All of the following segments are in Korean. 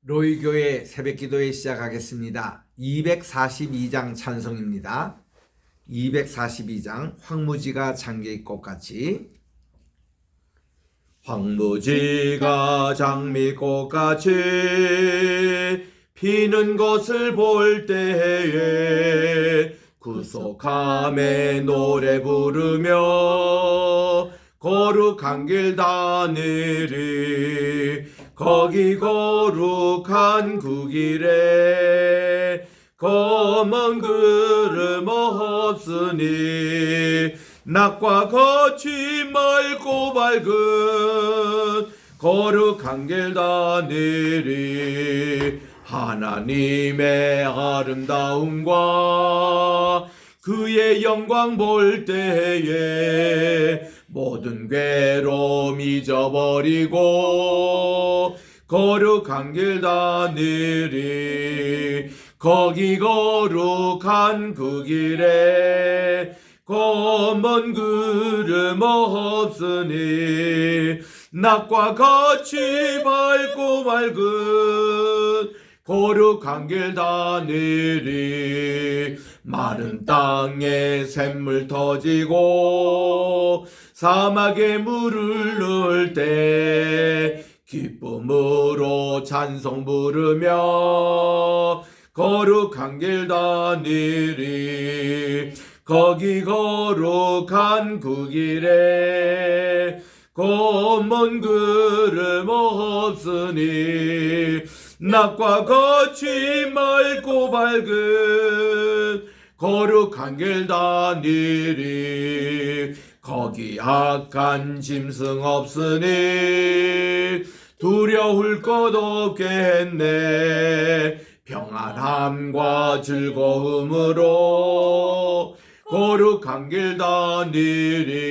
로이교회 새벽기도회 시작하겠습니다. 242장 찬송입니다. 242장 황무지가 장미꽃 같이 황무지가 장미꽃 같이 피는 것을 볼 때에 구속함에 노래 부르며 거룩한 길 다니리 거기 거룩한 그 길에 검은 구름 없으니 낮과 같이 맑고 밝은 거룩한 길 다니리 하나님의 아름다움과 그의 영광 볼 때에 모든 괴로움 잊어버리고 거룩한 길 다니리 거기 거룩한 그 길에 검은 구름 없으니 낮과 같이 밝고 맑은 거룩한 길 다니리 마른 땅에 샘물 터지고 사막에 물을 넣을 때 기쁨으로 찬송 부르며 거룩한 길 다니리 거기 거룩한 그 길에 검은 구름 없으니 낮과 같이 맑고 밝은 거룩한 길 다니리 거기 악한 짐승 없으니 두려울 것 없겠네 평안함과 즐거움으로 거룩한 길 다니리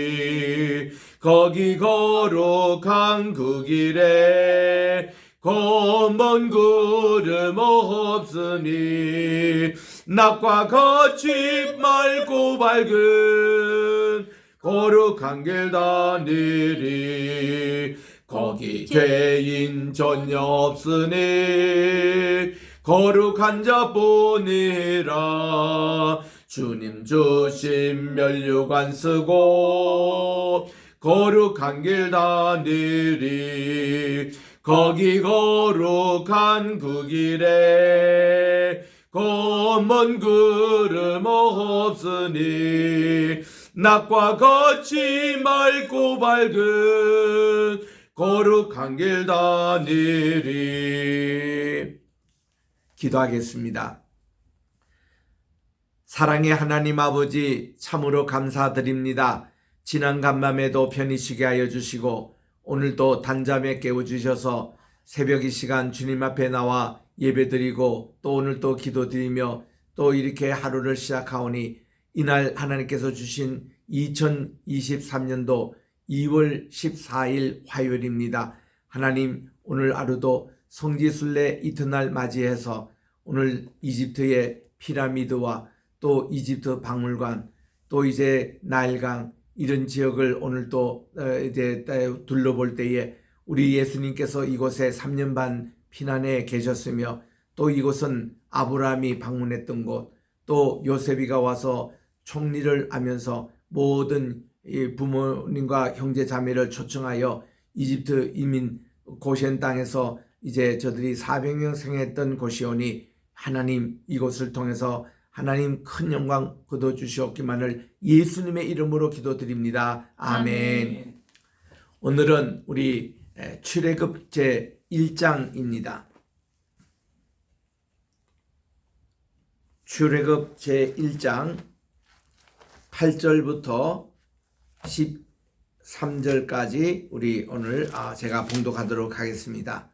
거기 거룩한 그 길에 검은 구름 없으니 낮과 같이 맑고 밝은 거룩한 길 다니리 거기 죄인 전혀 없으니 거룩한 자뿐이라 주님 주신 면류관 쓰고 거룩한 길 다니리 거기 거룩한 그 길에 검은 구름 없으니 낮과 같이 맑고 밝은 거룩한 길 다니리 기도하겠습니다. 사랑의 하나님 아버지 참으로 감사드립니다. 지난 간밤에도 편히 쉬게 하여 주시고 오늘도 단잠에 깨워주셔서 새벽 이 시간 주님 앞에 나와 예배드리고 또 오늘 또 기도드리며 또 이렇게 하루를 시작하오니 이날 하나님께서 주신 2023년도 2월 14일 화요일입니다. 하나님 오늘 하루도 성지순례 이튿날 맞이해서 오늘 이집트의 피라미드와 또 이집트 박물관 또 이제 나일강 이런 지역을 오늘 또 이제 둘러볼 때에 우리 예수님께서 이곳에 3년 반 피난에 계셨으며 또 이곳은 아브라함이 방문했던 곳 또 요셉이가 와서 총리를 하면서 모든 부모님과 형제 자매를 초청하여 이집트 이민 고센 땅에서 이제 저들이 400명 생했던 곳이오니 하나님 이곳을 통해서 하나님 큰 영광 거둬 주시옵기만을 예수님의 이름으로 기도드립니다. 아멘. 오늘은 우리 출애굽 제1장입니다. 출애굽 제1장 8절부터 13절까지 우리 오늘 제가 봉독하도록 하겠습니다.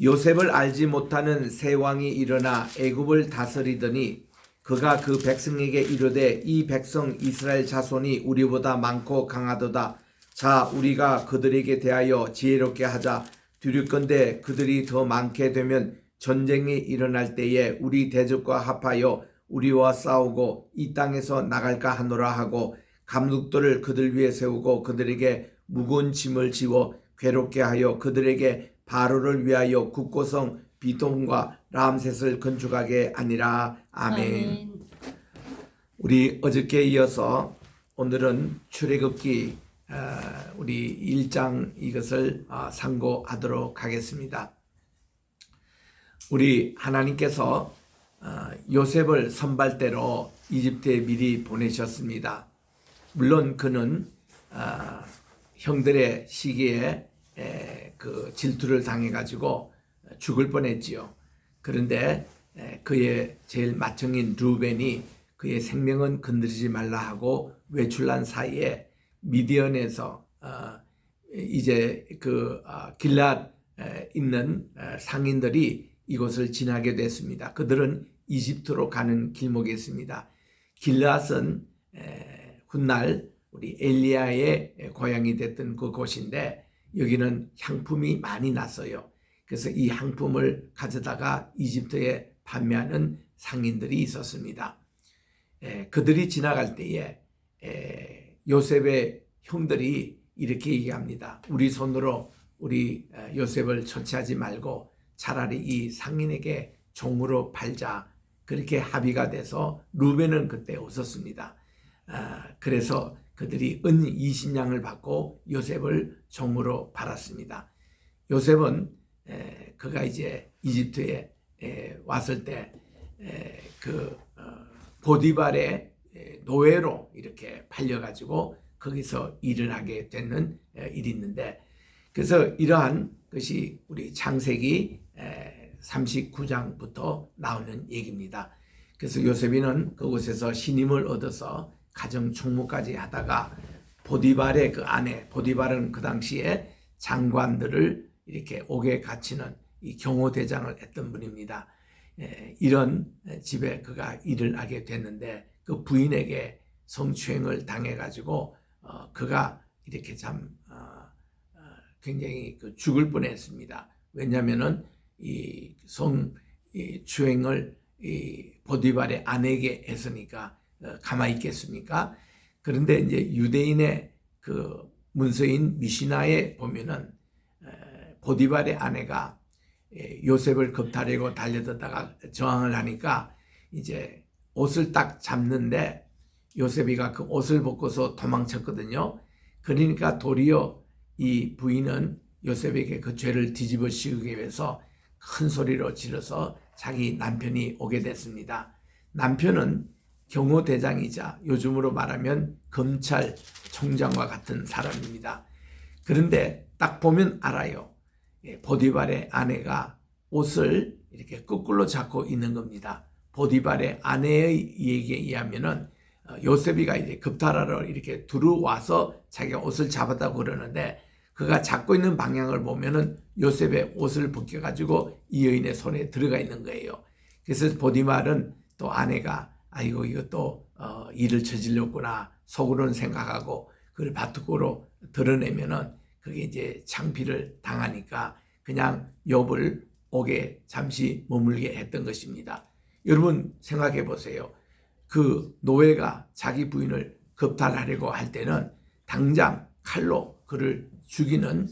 요셉을 알지 못하는 새 왕이 일어나 애굽을 다스리더니 그가 그 백성에게 이르되 이 백성 이스라엘 자손이 우리보다 많고 강하도다. 자 우리가 그들에게 대하여 지혜롭게 하자. 두렵건대 그들이 더 많게 되면 전쟁이 일어날 때에 우리 대적과 합하여 우리와 싸우고 이 땅에서 나갈까 하노라 하고 감독들을 그들 위에 세우고 그들에게 무거운 짐을 지워 괴롭게 하여 그들에게 바로를 위하여 국고성 비돔과 람셋을 건축하게 아니라. 아멘. 아멘. 우리 어저께 이어서 오늘은 출애굽기 우리 1장 이것을 상고하도록 하겠습니다. 우리 하나님께서 요셉을 선발대로 이집트에 미리 보내셨습니다. 물론 그는 형들의 시기에 그 질투를 당해가지고 죽을 뻔했지요. 그런데 그의 제일 맏형인 루벤이 그의 생명은 건드리지 말라 하고 외출한 사이에 미디언에서 이제 그 길앗 있는 상인들이 이곳을 지나게 됐습니다. 그들은 이집트로 가는 길목에 있습니다. 길앗은 훗날 우리 엘리야의 고향이 됐던 그 곳인데 여기는 향품이 많이 났어요. 그래서 이 향품을 가져다가 이집트에 판매하는 상인들이 있었습니다. 그들이 지나갈 때에 요셉의 형들이 이렇게 얘기합니다. 우리 손으로 우리 요셉을 처치하지 말고 차라리 이 상인에게 종으로 팔자. 그렇게 합의가 돼서 루벤은 그때 웃었습니다. 그래서 그들이 은 20냥을 받고 요셉을 종으로 팔았습니다. 요셉은 그가 이제 이집트에 왔을 때 그 보디발의 노예로 이렇게 팔려가지고 거기서 일을 하게 되는 일이 있는데, 그래서 이러한 것이 우리 창세기 39장부터 나오는 얘기입니다. 그래서 요셉이는 그곳에서 신임을 얻어서 가정 총무까지 하다가 보디발의 그 아내, 보디발은 그 당시에 장관들을 이렇게 옥에 갇히는 이 경호대장을 했던 분입니다. 이런 집에 그가 일을 하게 됐는데 그 부인에게 성추행을 당해가지고 그가 이렇게 참 굉장히 죽을 뻔했습니다. 왜냐하면은 이 성추행을 보디발의 아내에게 했으니까 가만히 있겠습니까? 그런데 이제 유대인의 그 문서인 미시나에 보면은 보디발의 아내가 요셉을 겁탈하고 달려들다가 저항을 하니까 이제 옷을 딱 잡는데 요셉이가 그 옷을 벗고서 도망쳤거든요. 그러니까 도리어 이 부인은 요셉에게 그 죄를 뒤집어 씌우기 위해서 큰 소리로 질러서 자기 남편이 오게 됐습니다. 남편은 경호대장이자 요즘으로 말하면 검찰총장과 같은 사람입니다. 그런데 딱 보면 알아요. 보디발의 아내가 옷을 이렇게 거꾸로 잡고 있는 겁니다. 보디발의 아내의 얘기에 의하면은 요셉이가 이제 급탈하러 이렇게 들어와서 자기가 옷을 잡았다고 그러는데 그가 잡고 있는 방향을 보면은 요셉의 옷을 벗겨가지고 이 여인의 손에 들어가 있는 거예요. 그래서 보디발은 또 아내가 아이고 이것도 일을 저질렀구나 속으로는 생각하고 그걸 바둑으로 드러내면은 그게 이제 창피를 당하니까 그냥 욥을 옥에 잠시 머물게 했던 것입니다. 여러분 생각해 보세요. 그 노예가 자기 부인을 겁탈하려고 할 때는 당장 칼로 그를 죽이는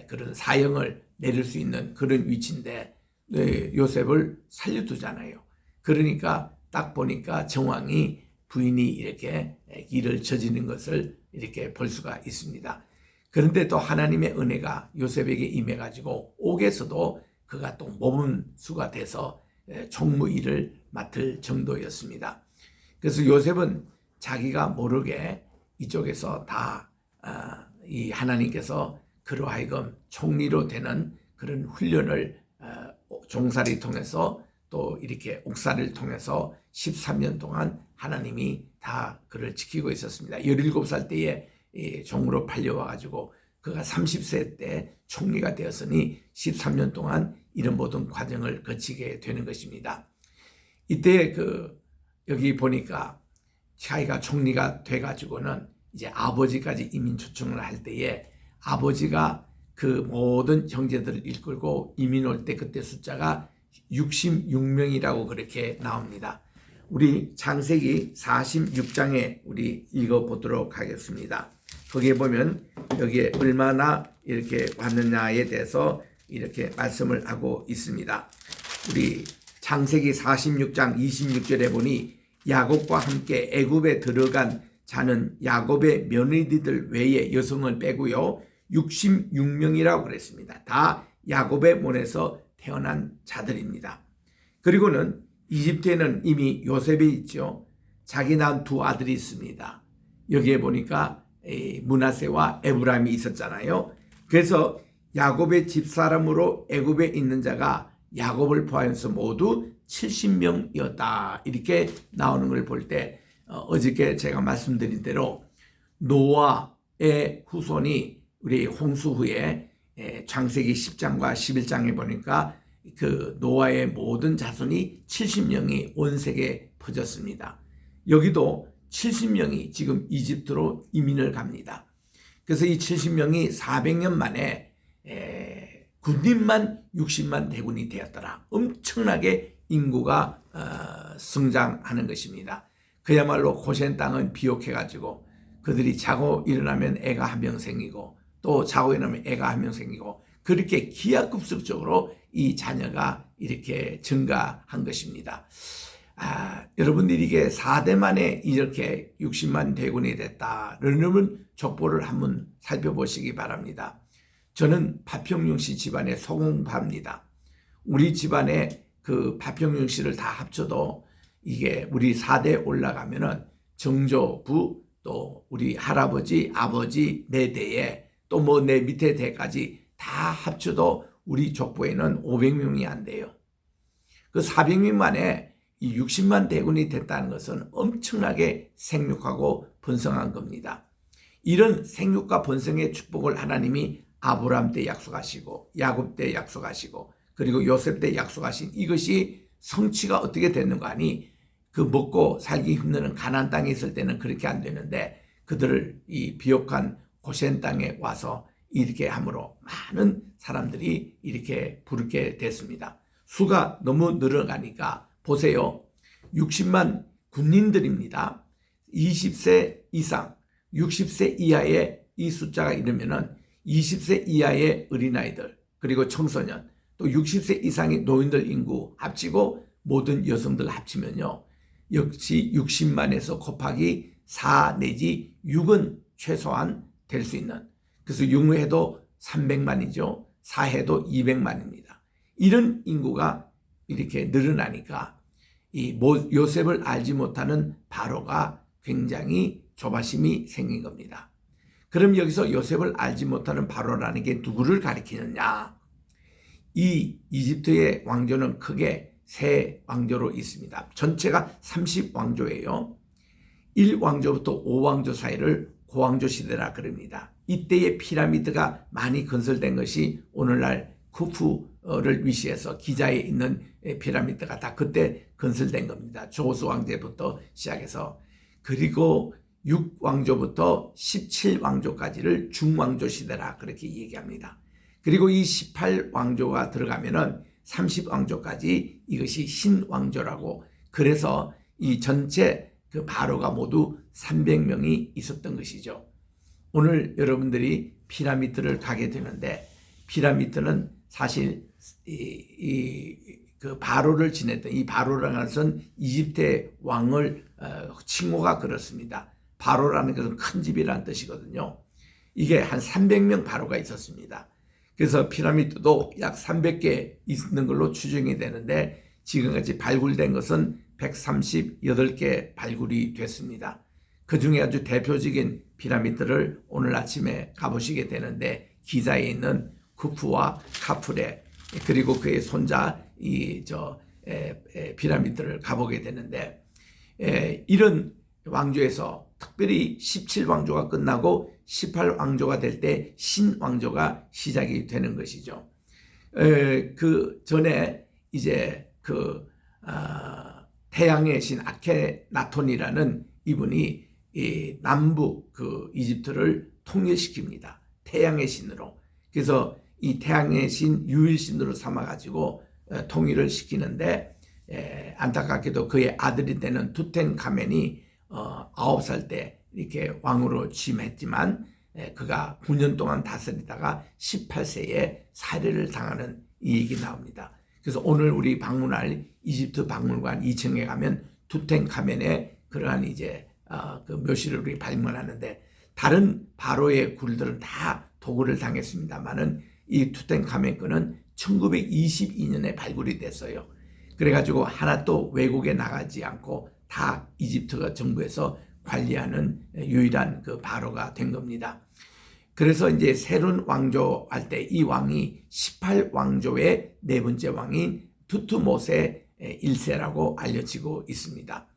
그런 사형을 내릴 수 있는 그런 위치인데 요셉을 살려두잖아요. 그러니까 딱 보니까 정황이 부인이 이렇게 일을 저지른 것을 이렇게 볼 수가 있습니다. 그런데 또 하나님의 은혜가 요셉에게 임해가지고 옥에서도 그가 또 모범수가 돼서 총무 일을 맡을 정도였습니다. 그래서 요셉은 자기가 모르게 이쪽에서 다 이 하나님께서 그로 하여금 총리로 되는 그런 훈련을 종살이 통해서 또 이렇게 옥살이를 통해서 13년 동안 하나님이 다 그를 지키고 있었습니다. 17살 때에 종으로 팔려와가지고 그가 30세 때 총리가 되었으니 13년 동안 이런 모든 과정을 거치게 되는 것입니다. 이때 여기 보니까 자기가 총리가 돼가지고는 이제 아버지까지 이민 초청을 할 때에 아버지가 그 모든 형제들을 이끌고 이민 올 때 그때 숫자가 66명이라고 그렇게 나옵니다. 우리 창세기 46장에 우리 읽어보도록 하겠습니다. 거기에 보면 여기에 얼마나 이렇게 왔느냐에 대해서 이렇게 말씀을 하고 있습니다. 우리 창세기 46장 26절에 보니 야곱과 함께 애굽에 들어간 자는 야곱의 며느리들 외에 여성을 빼고요 66명이라고 그랬습니다. 다 야곱의 문에서 태어난 자들입니다. 그리고는 이집트에는 이미 요셉이 있죠. 자기 낳은 두 아들이 있습니다. 여기에 보니까 므낫세와 에브라임이 있었잖아요. 그래서 야곱의 집사람으로 애굽에 있는 자가 야곱을 포함해서 모두 70명이었다. 이렇게 나오는 걸 볼 때 어저께 제가 말씀드린 대로 노아의 후손이 우리 홍수 후에 창세기 10장과 11장에 보니까 그 노아의 모든 자손이 70명이 온 세계에 퍼졌습니다. 여기도 70명이 지금 이집트로 이민을 갑니다. 그래서 이 70명이 400년 만에 군인만 60만 대군이 되었더라. 엄청나게 인구가 성장하는 것입니다. 그야말로 고센 땅은 비옥해가지고 그들이 자고 일어나면 애가 한 명 생기고 또 자고 일어나면 애가 한 명 생기고 그렇게 기하급수적으로 이 자녀가 이렇게 증가한 것입니다. 여러분들이 이게 4대 만에 이렇게 60만 대군이 됐다. 여러분 족보를 한번 살펴보시기 바랍니다. 저는 파평윤 씨 집안의 소공파입니다. 우리 집안의 그 파평윤 씨를 다 합쳐도 이게 우리 4대 올라가면은 정조부 또 우리 할아버지, 아버지 네 대에 또 뭐 내 밑에 대까지 다 합쳐도 우리 족보에는 500명이 안 돼요. 그 400명 만에 이 60만 대군이 됐다는 것은 엄청나게 생육하고 번성한 겁니다. 이런 생육과 번성의 축복을 하나님이 아브라함 때 약속하시고 야곱 때 약속하시고 그리고 요셉 때 약속하신 이것이 성취가 어떻게 됐는가 하니 그 먹고 살기 힘든 가나안 땅에 있을 때는 그렇게 안 되는데 그들을 이 비옥한 고센 땅에 와서 이렇게 함으로 많은 사람들이 이렇게 부르게 됐습니다. 수가 너무 늘어가니까 보세요. 60만 군인들입니다. 20세 이상, 60세 이하의 이 숫자가 이르면은 20세 이하의 어린아이들 그리고 청소년 또 60세 이상의 노인들 인구 합치고 모든 여성들 합치면요. 역시 60만에서 곱하기 4 내지 6은 최소한 될 수 있는 그래서 6해도 300만이죠. 4해도 200만입니다. 이런 인구가 이렇게 늘어나니까 이 요셉을 알지 못하는 바로가 굉장히 조바심이 생긴 겁니다. 그럼 여기서 요셉을 알지 못하는 바로라는 게 누구를 가리키느냐? 이 이집트의 왕조는 크게 세 왕조로 있습니다. 전체가 30왕조예요. 1왕조부터 5왕조 사이를 고왕조 시대라 그럽니다. 이때의 피라미드가 많이 건설된 것이 오늘날 쿠푸를 위시해서 기자에 있는 피라미드가 다 그때 건설된 겁니다. 조수 왕제부터 시작해서 그리고 6왕조부터 17왕조까지를 중왕조 시대라 그렇게 얘기합니다. 그리고 이 18왕조가 들어가면은 30왕조까지 이것이 신왕조라고 그래서 이 전체 그 바로가 모두 300명이 있었던 것이죠. 오늘 여러분들이 피라미드를 가게 되는데 피라미드는 사실 그 바로를 지냈던 이 바로라는 것은 이집트의 왕을 칭호가 그렇습니다. 바로라는 것은 큰 집이라는 뜻이거든요. 이게 한 300명 바로가 있었습니다. 그래서 피라미드도 약 300개 있는 걸로 추정이 되는데 지금까지 발굴된 것은 138개 발굴이 됐습니다. 그 중에 아주 대표적인 피라미드를 오늘 아침에 가보시게 되는데 기자에 있는 쿠푸와 카프레 그리고 그의 손자 피라미드를 가보게 되는데 이런 왕조에서 특별히 17왕조가 끝나고 18왕조가 될 때 신왕조가 시작이 되는 것이죠. 그 전에 이제 태양의 신 아케나톤이라는 이분이 이 남부 그 이집트를 통일시킵니다. 태양의 신으로. 그래서 이 태양의 신 유일신으로 삼아가지고 통일을 시키는데 안타깝게도 그의 아들이 되는 투텐카멘이 9살 때 이렇게 왕으로 취임했지만 그가 9년 동안 다스리다가 18세에 살해를 당하는 이 얘기 나옵니다. 그래서 오늘 우리 방문할 이집트 박물관 2층에 가면 투텐카멘의 그러한 이제 그 묘실을 우리 발견하는데, 다른 바로의 굴들은 다 도굴을 당했습니다만은 이 투텐카멘 거는 1922년에 발굴이 됐어요. 그래가지고 하나 또 외국에 나가지 않고 다 이집트 정부에서 관리하는 유일한 그 바로가 된 겁니다. 그래서 이제 새로운 왕조 할 때 이 왕이 18왕조의 네 번째 왕인 투트모세 1세라고 알려지고 있습니다.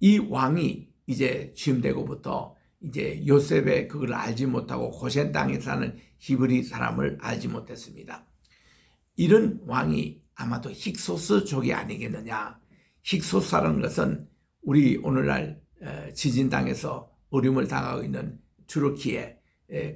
이 왕이 이제 취임되고부터 이제 요셉의 그걸 알지 못하고 고센 땅에 사는 히브리 사람을 알지 못했습니다. 이런 왕이 아마도 힉소스족이 아니겠느냐. 힉소스라는 것은 우리 오늘날 지진당에서 어려움을 당하고 있는 투르키에,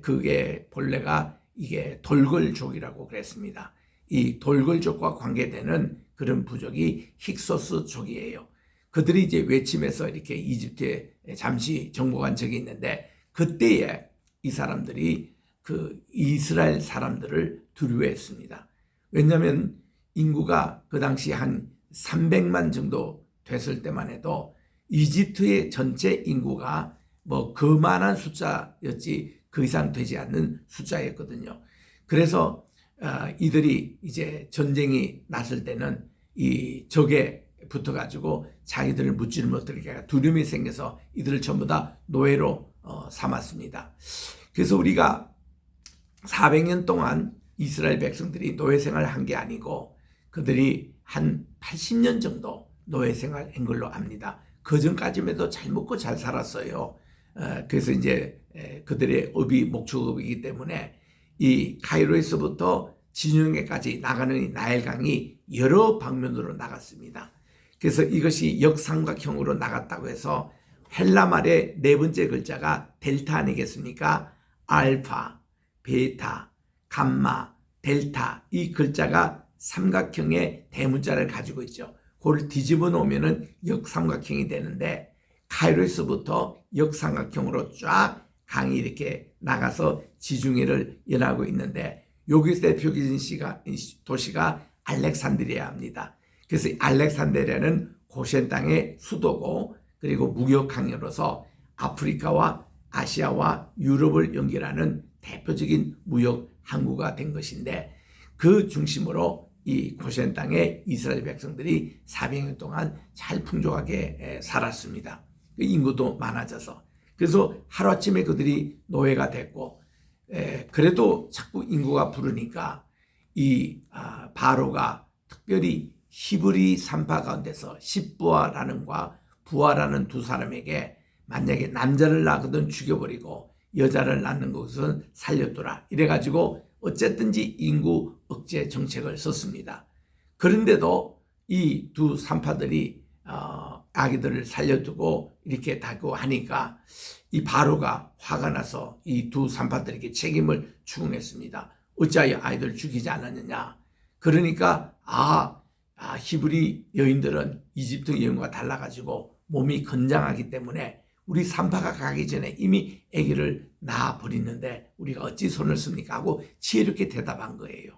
그게 본래가 이게 돌글족이라고 그랬습니다. 이 돌글족과 관계되는 그런 부족이 힉소스족이에요. 그들이 이제 외침해서 이렇게 이집트에 잠시 정복한 적이 있는데, 그때에 이 사람들이 그 이스라엘 사람들을 두려워했습니다. 왜냐하면 인구가 그 당시 한 300만 정도 됐을 때만 해도 이집트의 전체 인구가 뭐 그만한 숫자였지 그 이상 되지 않는 숫자였거든요. 그래서 이들이 이제 전쟁이 났을 때는 이 적에 붙어가지고 자기들을 묻지를 못하게 두려움이 생겨서 이들을 전부 다 노예로 삼았습니다. 그래서 우리가 400년 동안 이스라엘 백성들이 노예 생활을 한 게 아니고 그들이 한 80년 정도 노예 생활을 한 걸로 압니다. 그 전까지만 해도 잘 먹고 잘 살았어요. 그래서 이제 그들의 업이 목축업이기 때문에 이 카이로에서부터 진영에까지 나가는 이 나일강이 여러 방면으로 나갔습니다. 그래서 이것이 역삼각형으로 나갔다고 해서 헬라 말의 네 번째 글자가 델타 아니겠습니까? 알파, 베타, 감마, 델타, 이 글자가 삼각형의 대문자를 가지고 있죠. 그걸 뒤집어 놓으면 역삼각형이 되는데, 카이로에서부터 역삼각형으로 쫙 강이 이렇게 나가서 지중해를 연하고 있는데, 여기서 대표적인 도시가 알렉산드리아입니다. 그래서 알렉산드리아는 고센 땅의 수도고, 그리고 무역항으로서 아프리카와 아시아와 유럽을 연결하는 대표적인 무역 항구가 된 것인데, 그 중심으로 이 고센 땅에 이스라엘 백성들이 400년 동안 잘 풍족하게 살았습니다. 인구도 많아져서. 그래서 하루아침에 그들이 노예가 됐고, 그래도 자꾸 인구가 부르니까 이 바로가 특별히 히브리 산파 가운데서 십부아라는 과 부아라는 두 사람에게 만약에 남자를 낳거든 죽여버리고 여자를 낳는 것은 살려두라, 이래가지고 어쨌든지 인구 억제 정책을 썼습니다. 그런데도 이 두 산파들이 아기들을 살려두고 이렇게 다고 하니까 이 바로가 화가 나서 이 두 산파들에게 책임을 추궁했습니다. 어찌하여 아이들 죽이지 않았느냐. 그러니까 히브리 여인들은 이집트 여인과 달라가지고 몸이 건장하기 때문에 우리 산파가 가기 전에 이미 아기를 낳아버리는데 우리가 어찌 손을 씁니까 하고 지혜롭게 대답한 거예요.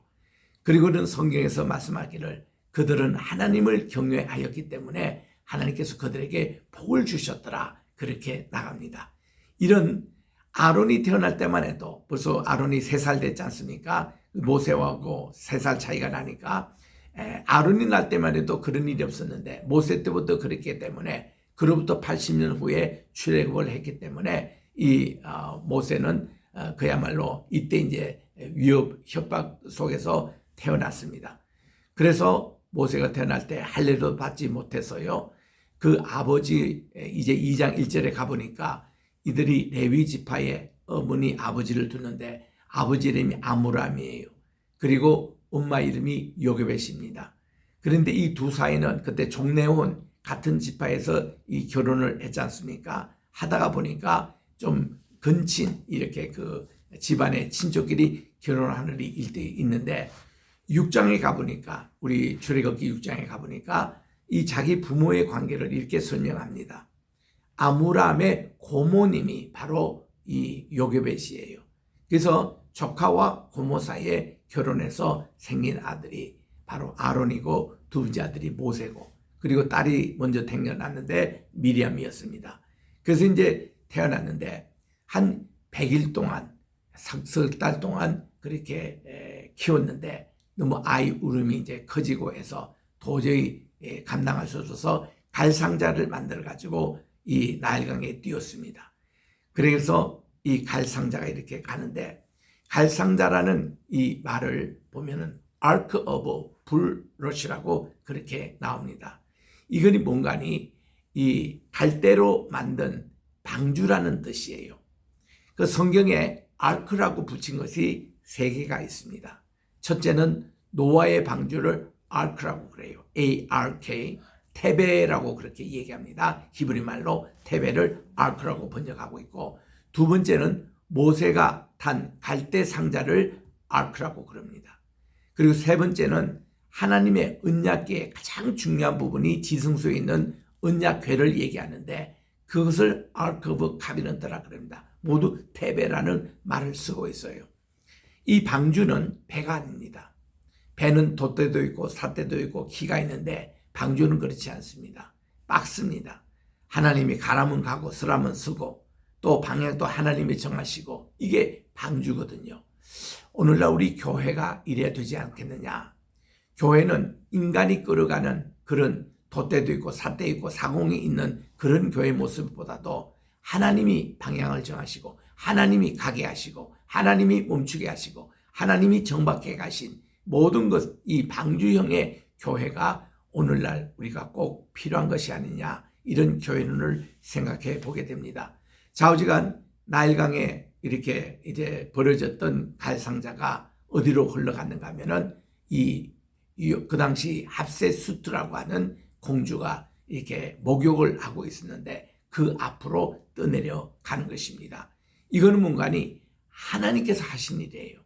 그리고는 성경에서 말씀하기를 그들은 하나님을 경외하였기 때문에 하나님께서 그들에게 복을 주셨더라, 그렇게 나갑니다. 이런 아론이 태어날 때만 해도 벌써 아론이 3살 됐지 않습니까? 모세하고 3살 차이가 나니까 아론이 날 때만 해도 그런 일이 없었는데 모세 때부터 그랬기 때문에 그로부터 80년 후에 출애굽을 했기 때문에 이 모세는 그야말로 이때 이제 위협 협박 속에서 태어났습니다. 그래서 모세가 태어날 때 할례도 받지 못해서요, 그 아버지 이제 2장 1절에 가보니까 이들이 레위 지파의 어머니 아버지를 두는데 아버지 이름이 아므람이에요. 그리고 엄마 이름이 요게벳입니다. 그런데 이 두 사이는 그때 종래혼 같은 지파에서 이 결혼을 했지 않습니까? 하다가 보니까 좀 근친 이렇게 그 집안의 친족끼리 결혼하는 일이 있는데 6장에 가보니까, 우리 출애굽기 6장에 가보니까 이 자기 부모의 관계를 이렇게 설명합니다. 아므람의 고모님이 바로 이 요게벳이에요. 그래서 조카와 고모 사이에 결혼해서 생긴 아들이 바로 아론이고 두 번째 아들이 모세고 그리고 딸이 먼저 태어났는데 미리암이었습니다. 그래서 이제 태어났는데 한 100일 동안 석 달 동안 그렇게 키웠는데 너무 아이 울음이 이제 커지고 해서 도저히 감당할 수 없어서 갈상자를 만들어 가지고 이 나일강에 띄웠습니다. 그래서 이 갈상자가 이렇게 가는데 갈상자라는 이 말을 보면은 Ark of Bulrush라고 그렇게 나옵니다. 이건이 뭔가니 이 갈대로 만든 방주라는 뜻이에요. 그 성경에 아크라고 붙인 것이 3개가 있습니다. 첫째는 노아의 방주를 아크라고 그래요. ARK, 테베라고 그렇게 얘기합니다. 히브리 말로 테베를 아크라고 번역하고 있고 두 번째는 모세가 탄 갈대 상자를 아크라고 그럽니다. 그리고 세 번째는 하나님의 언약궤의 가장 중요한 부분이 지성소에 있는 언약궤를 얘기하는데 그것을 아크 오브 카비넌트라 그럽니다. 모두 테베라는 말을 쓰고 있어요. 이 방주는 배가 아닙니다. 배는 돛대도 있고 삿대도 있고 키가 있는데 방주는 그렇지 않습니다. 박스입니다. 하나님이 가라면 가고 쓰라면 쓰고 또 방향도 하나님이 정하시고 이게 방주거든요. 오늘날 우리 교회가 이래야 되지 않겠느냐. 교회는 인간이 끌어가는 그런 돛대도 있고 삿대 있고 사공이 있는 그런 교회 모습보다도 하나님이 방향을 정하시고 하나님이 가게 하시고 하나님이 멈추게 하시고 하나님이 정박해 가신 모든 것 이 방주형의 교회가 오늘날 우리가 꼭 필요한 것이 아니냐 이런 교회론을 생각해 보게 됩니다. 좌우지간 나일강에 이렇게 이제 벌어졌던 갈상자가 어디로 흘러갔는가 하면은 그 당시 합세수트라고 하는 공주가 이렇게 목욕을 하고 있었는데 그 앞으로 떠내려 가는 것입니다. 이거는 뭔가니 하나님께서 하신 일이에요.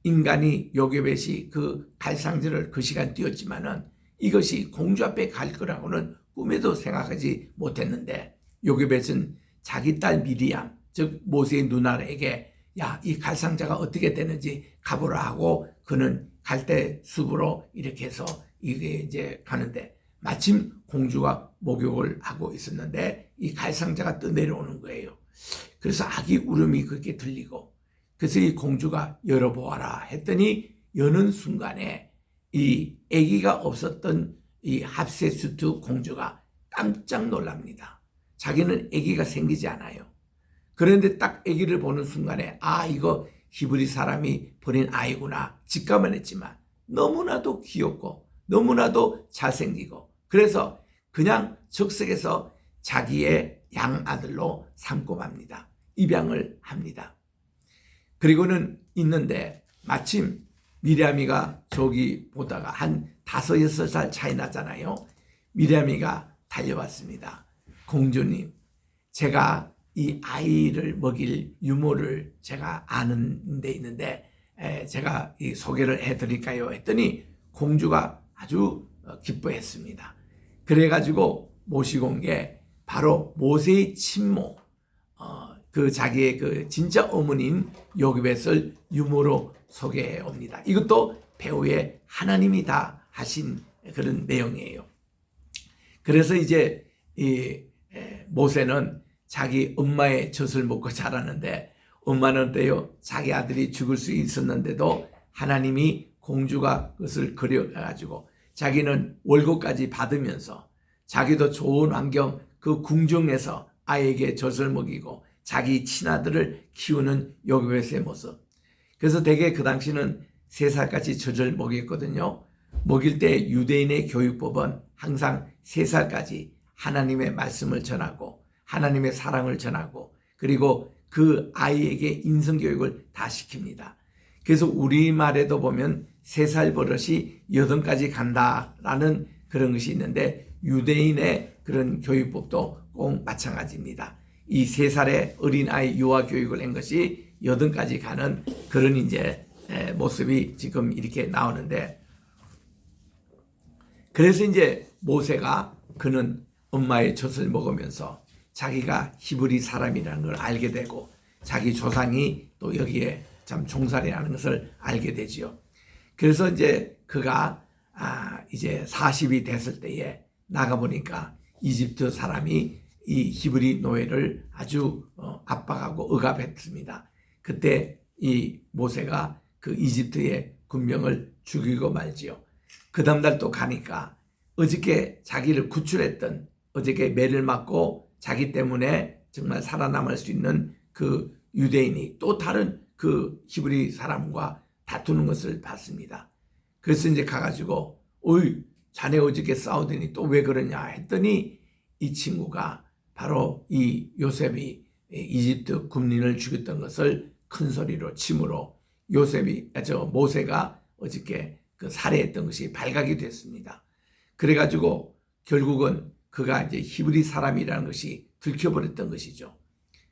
인간이 요게벳이 그 갈상자를 그 시간 띄웠지만은 이것이 공주 앞에 갈 거라고는 꿈에도 생각하지 못했는데 요게벳은 자기 딸 미리암 즉 모세의 누나에게 야, 이 갈상자가 어떻게 되는지 가보라 하고 그는 갈대 숲으로 이렇게 해서 이게 이제 가는데 마침 공주가 목욕을 하고 있었는데 이 갈상자가 떠내려오는 거예요. 그래서 아기 울음이 그렇게 들리고 그래서 이 공주가 열어보아라 했더니 여는 순간에 이 아기가 없었던 이 합세수트 공주가 깜짝 놀랍니다. 자기는 아기가 생기지 않아요. 그런데 딱 아기를 보는 순간에 아 이거 히브리 사람이 버린 아이구나 직감은 했지만 너무나도 귀엽고 너무나도 잘생기고 그래서 그냥 적색에서 자기의 양아들로 삼고 맙니다. 입양을 합니다. 그리고는 있는데 마침 미리암이가 저기 보다가 한 5, 6살 차이 나잖아요. 미리암이가 달려왔습니다. 공주님, 제가 이 아이를 먹일 유모를 제가 아는 데 있는데 제가 이 소개를 해드릴까요? 했더니 공주가 아주 기뻐했습니다. 그래가지고 모시고 온 게 바로 모세의 친모 그 자기의 그 진짜 어머니인 요게벳을 유모로 소개해 옵니다. 이것도 배우의 하나님이 다 하신 그런 내용이에요. 그래서 이제 이 모세는 자기 엄마의 젖을 먹고 자라는데 엄마는 어때요? 자기 아들이 죽을 수 있었는데도 하나님이 공주가 그것을 그려가지고 자기는 월급까지 받으면서 자기도 좋은 환경 그 궁정에서 아이에게 젖을 먹이고 자기 친아들을 키우는 요게벳의 모습. 그래서 대개 그 당시는 3살까지 젖을 먹였거든요. 먹일 때 유대인의 교육법은 항상 3살까지 하나님의 말씀을 전하고 하나님의 사랑을 전하고 그리고 그 아이에게 인성교육을 다 시킵니다. 그래서 우리말에도 보면 3살 버릇이 8까지 간다라는 그런 것이 있는데 유대인의 그런 교육법도 꼭 마찬가지입니다. 이 3살의 어린아이 유아교육을 한 것이 8까지 가는 그런 이제 모습이 지금 이렇게 나오는데 그래서 이제 모세가 그는 엄마의 젖을 먹으면서 자기가 히브리 사람이라는 걸 알게 되고 자기 조상이 또 여기에 참 종살이라는 것을 알게 되지요. 그래서 이제 그가 이제 40이 됐을 때에 나가보니까 이집트 사람이 이 히브리 노예를 아주 압박하고 억압했습니다. 그때 이 모세가 그 이집트의 군병을 죽이고 말지요. 그 다음 날 또 가니까 어저께 자기를 구출했던, 어저께 매를 맞고 자기 때문에 정말 살아남을 수 있는 그 유대인이 또 다른 그 히브리 사람과 다투는 것을 봤습니다. 그래서 이제 가가지고 어이 자네 어저께 싸우더니 또 왜 그러냐 했더니 이 친구가 바로 이 요셉이 이집트 군인을 죽였던 것을 큰 소리로 침으로 모세가 어저께 그 살해했던 것이 발각이 됐습니다. 그래가지고 결국은 그가 이제 히브리 사람이라는 것이 들켜버렸던 것이죠.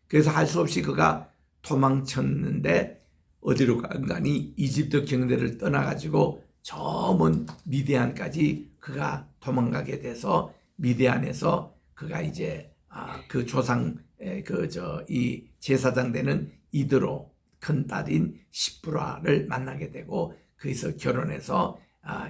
그래서 할 수 없이 그가 도망쳤는데 어디로 간가니 이집트 경대를 떠나가지고 저 먼 미디안까지 그가 도망가게 돼서 미디안에서 그가 이제 그 조상 이 제사장 되는 이드로 큰 딸인 시프라를 만나게 되고 거기서 결혼해서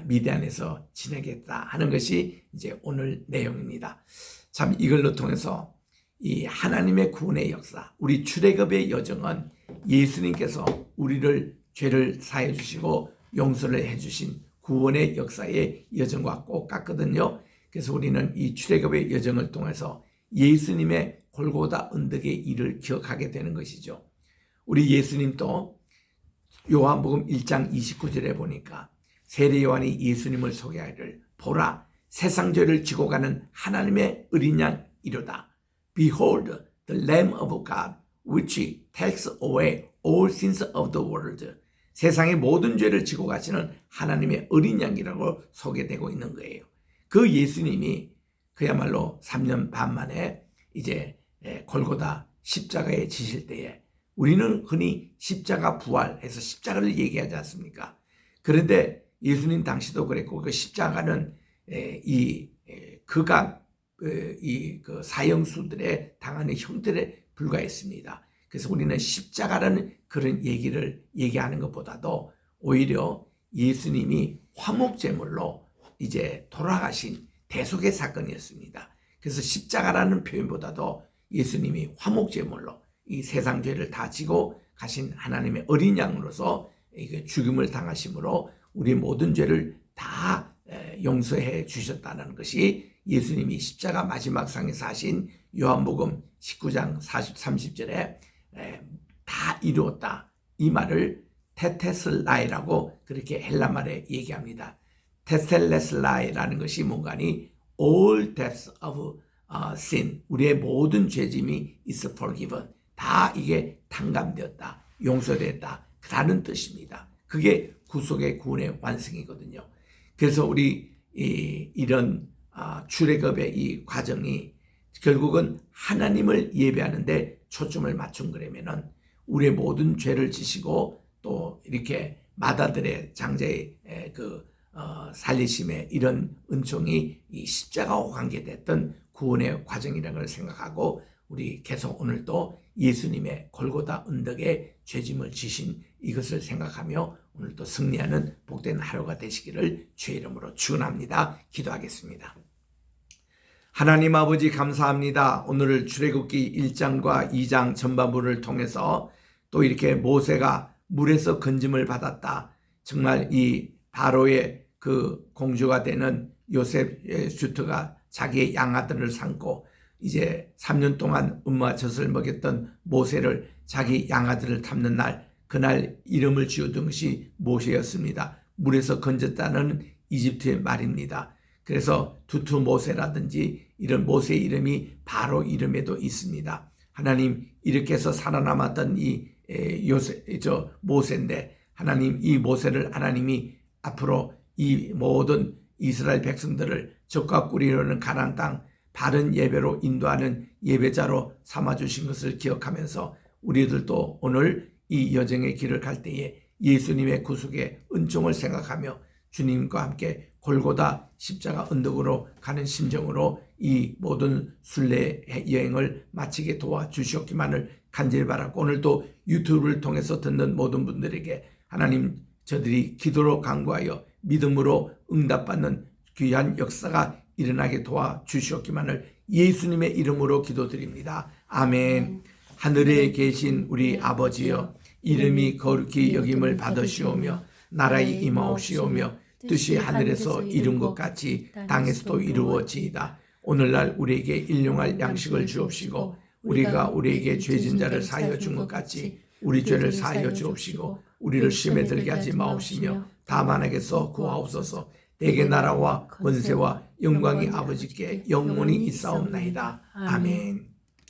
미디안에서 지내겠다 하는 것이 이제 오늘 내용입니다. 참 이걸로 통해서 이 하나님의 구원의 역사, 우리 출애굽의 여정은 예수님께서 우리를 죄를 사해 주시고 용서를 해 주신 구원의 역사의 여정과 꼭 같거든요. 그래서 우리는 이 출애굽의 여정을 통해서 예수님의 골고다 언덕의 일을 기억하게 되는 것이죠. 우리 예수님도 요한복음 1장 29절에 보니까 세례 요한이 예수님을 소개하기를 보라 세상 죄를 지고 가는 하나님의 어린 양 이로다. Behold the Lamb of God which takes away all sins of the world. 세상의 모든 죄를 지고 가시는 하나님의 어린 양이라고 소개되고 있는 거예요. 그 예수님이 그야말로 3년 반 만에 이제 골고다 십자가에 지실 때에 우리는 흔히 십자가 부활해서 십자가를 얘기하지 않습니까? 그런데 예수님 당시도 그랬고 그 십자가는 그가 그 사형수들의 당하는 형들에 불과했습니다. 그래서 우리는 십자가라는 그런 얘기를 얘기하는 것보다도 오히려 예수님이 화목제물로 이제 돌아가신 대속의 사건이었습니다. 그래서 십자가라는 표현보다도 예수님이 화목제물로 이 세상 죄를 다 지고 가신 하나님의 어린 양으로서 죽임을 당하심으로 우리 모든 죄를 다 용서해 주셨다는 것이 예수님이 십자가 마지막 상에서 하신 요한복음 19장 30절에 다 이루었다. 이 말을 테테슬라이라고 그렇게 헬라말에 얘기합니다. 테텔레슬라이라는 것이 뭔가니 all debts of sin, 우리의 모든 죄짐이 is forgiven, 다 이게 탕감되었다, 용서됐다 라는 뜻입니다. 그게 구속의 구원의 완성이거든요. 그래서 우리 이런 출애굽의 이 과정이 결국은 하나님을 예배하는데 초점을 맞춘 거라면은 우리의 모든 죄를 지시고 또 이렇게 마다들의 장자의 살리심의 이런 은총이 이 십자가와 관계됐던 구원의 과정이라는 걸 생각하고 우리 계속 오늘 또 예수님의 골고다 언덕에 죄짐을 지신 이것을 생각하며 오늘 또 승리하는 복된 하루가 되시기를 주의 이름으로 축원합니다. 기도하겠습니다. 하나님 아버지 감사합니다. 오늘 출애굽기 1장과 2장 전반부를 통해서 또 이렇게 모세가 물에서 건짐을 받았다. 정말 이 바로의 그 공주가 되는 요셉 슈트가 자기의 양아들을 삼고 이제 3년 동안 음모와 젖을 먹였던 모세를 자기 양아들을 담는 날, 그날 이름을 지어둔 것이 모세였습니다. 물에서 건졌다는 이집트의 말입니다. 그래서 두투 모세라든지 이런 모세의 이름이 바로 이름에도 있습니다. 하나님 이렇게 해서 살아남았던 이 모세인데 하나님 이 모세를 하나님이 앞으로 이 모든 이스라엘 백성들을 적과 꿀이로는 가나안 땅 바른 예배로 인도하는 예배자로 삼아주신 것을 기억하면서 우리들도 오늘 이 여정의 길을 갈 때에 예수님의 구속의 은총을 생각하며 주님과 함께 골고다 십자가 언덕으로 가는 심정으로 이 모든 순례 여행을 마치게 도와주시옵기만을 간절히 바라고 오늘 또 유튜브를 통해서 듣는 모든 분들에게 하나님 저들이 기도로 간구하여 믿음으로 응답받는 귀한 역사가 일어나게 도와주시옵기만을 예수님의 이름으로 기도드립니다. 아멘. 하늘에 계신 우리 아버지여 이름이 거룩히 여김을 받으시오며 나라의 임하옵시오며 뜻이 하늘에서 이룬 것 같이 땅에서도 이루어지이다. 오늘날 우리에게 일용할 양식을 주옵시고 우리가 우리에게 죄진 자를 사하여 준 것 같이 우리 죄를 사하여 주옵시고 우리를 시험에 들게 하지 마옵시며 다만 악에서 구하옵소서. 대개 나라와 권세와 영광이 아버지께 영원히 있사옵나이다. 아멘.